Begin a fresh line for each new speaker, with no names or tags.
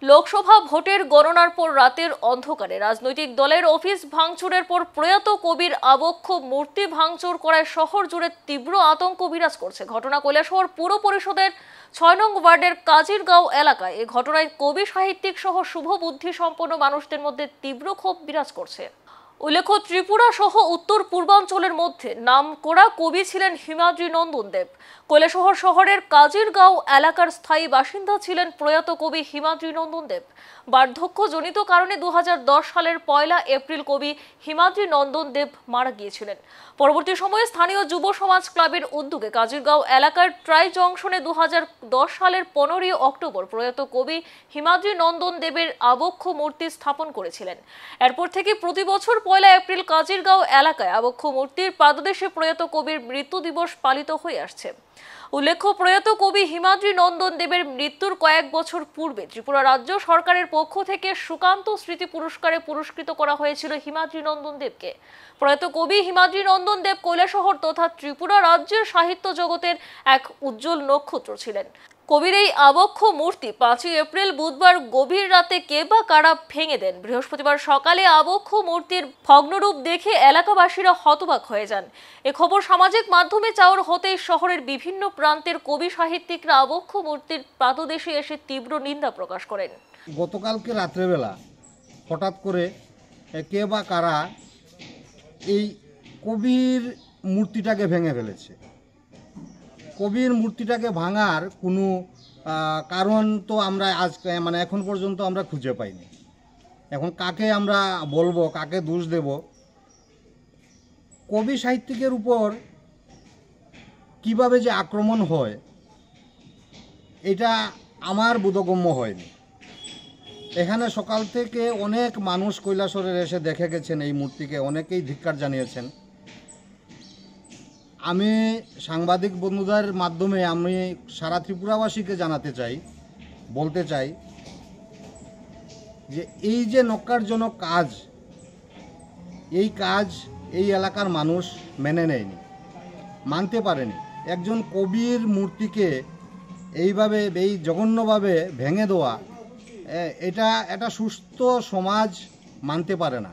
লোকসভা ভোটের গণনার পর রাতের অন্ধকারে রাজনৈতিক দলের অফিস ভাঙচুরের পর প্রয়াত কবির আবক্ষ মূর্তি ভাঙচুর করায় শহর জুড়ে তীব্র আতঙ্ক বিরাজ করছে। ঘটনা কৈলাসহর পুর পরিষদের ৬ নং ওয়ার্ডের কাজিরগাঁও এলাকায়। এই ঘটনায় কবি সাহিত্যিক সহ শুভ বুদ্ধি সম্পন্ন মানুষদের মধ্যে তীব্র ক্ষোভ বিরাজ করছে। উল্লেখ্য, ত্রিপুরা সহ উত্তর পূর্বাঞ্চলের মধ্যে নামকরা কবি ছিলেন হিমাদ্রি নন্দন দেব। কৈলাসহর শহরের কাজিরগাঁও এলাকার স্থায়ী বাসিন্দা ছিলেন প্রয়াত কবি হিমাদ্রি নন্দন দেব। বার্ধক্যজনিত কারণে ২০১০ সালের ১ এপ্রিল কবি হিমাদ্রি নন্দন দেব মারা গিয়েছিলেন। পরবর্তী সময়ে স্থানীয় যুব সমাজ ক্লাবের উদ্যোগে কাজিরগাঁও এলাকার ট্রাই জংশনে ২০১০ সালের ১৫ অক্টোবর প্রয়াত কবি হিমাদ্রি নন্দন দেবের আবক্ষ মূর্তি স্থাপন করেছিলেন। এরপর থেকে প্রতি বছর ১ এপ্রিল কাজিরগাঁও এলাকায় আবক্ষ মূর্তির পাদদেশে প্রয়াত কবির মৃত্যু দিবস পালিত হয়ে আসছে। উল্লেখ্য, প্রয়াত কবি হিমাদ্রি নন্দন দেবের মৃত্যুর কয়েক বছর পূর্বে ত্রিপুরা রাজ্য সরকারের পক্ষ থেকে সুকান্ত স্মৃতি পুরস্কারে পুরস্কৃত করা হয়েছিল হিমাদ্রি নন্দন দেবকে। প্রয়াত কবি হিমাদ্রি নন্দন দেব কৈলাসহর তথা ত্রিপুরা রাজ্যের সাহিত্য জগতের এক উজ্জ্বল নক্ষত্র ছিলেন। কবির এই আবক্ষ মূর্তি ৫ এপ্রিল বুধবার গভীর রাতে কে বা কারা ভেঙে দেন। বৃহস্পতিবার সকালে আবক্ষ মূর্তির ভগ্নরূপ দেখে এলাকাবাসীরা হতবাক হয়ে যান। এ খবর সামাজিক মাধ্যমে চাউর হতেই শহরের বিভিন্ন প্রান্তের কবি সাহিত্যিকরা আবক্ষ মূর্তির পাদদেশে এসে তীব্র নিন্দা প্রকাশ করেন।
গতকালকে রাত্রেবেলা হঠাৎ করে কে বা কারা এই কবির মূর্তিটাকে ভেঙে ফেলেছে। কবির মূর্তিটাকে ভাঙার কোনো কারণ তো আমরা এখন পর্যন্ত আমরা খুঁজে পাইনি। এখন কাকে আমরা বলবো, কাকে দোষ দেব? কবি সাহিত্যিকের উপর কিভাবে যে আক্রমণ হয় এটা আমার বোধগম্য হয়নি। এখানে সকাল থেকে অনেক মানুষ কৈলাসহরে এসে দেখে গেছেন এই মূর্তিকে, অনেকেই ধিক্কার জানিয়েছেন। আমি সাংবাদিক বন্ধুদের মাধ্যমে আমি সারা ত্রিপুরাবাসীকে বলতে চাই যে এই যে ন্যক্কারজনক কাজ, এই এলাকার মানুষ মেনে নেয়নি, মানতে পারেনি। একজন কবির মূর্তিকে এইভাবে এই জঘন্যভাবে ভেঙে দেওয়া এটা সুস্থ সমাজ মানতে পারে না।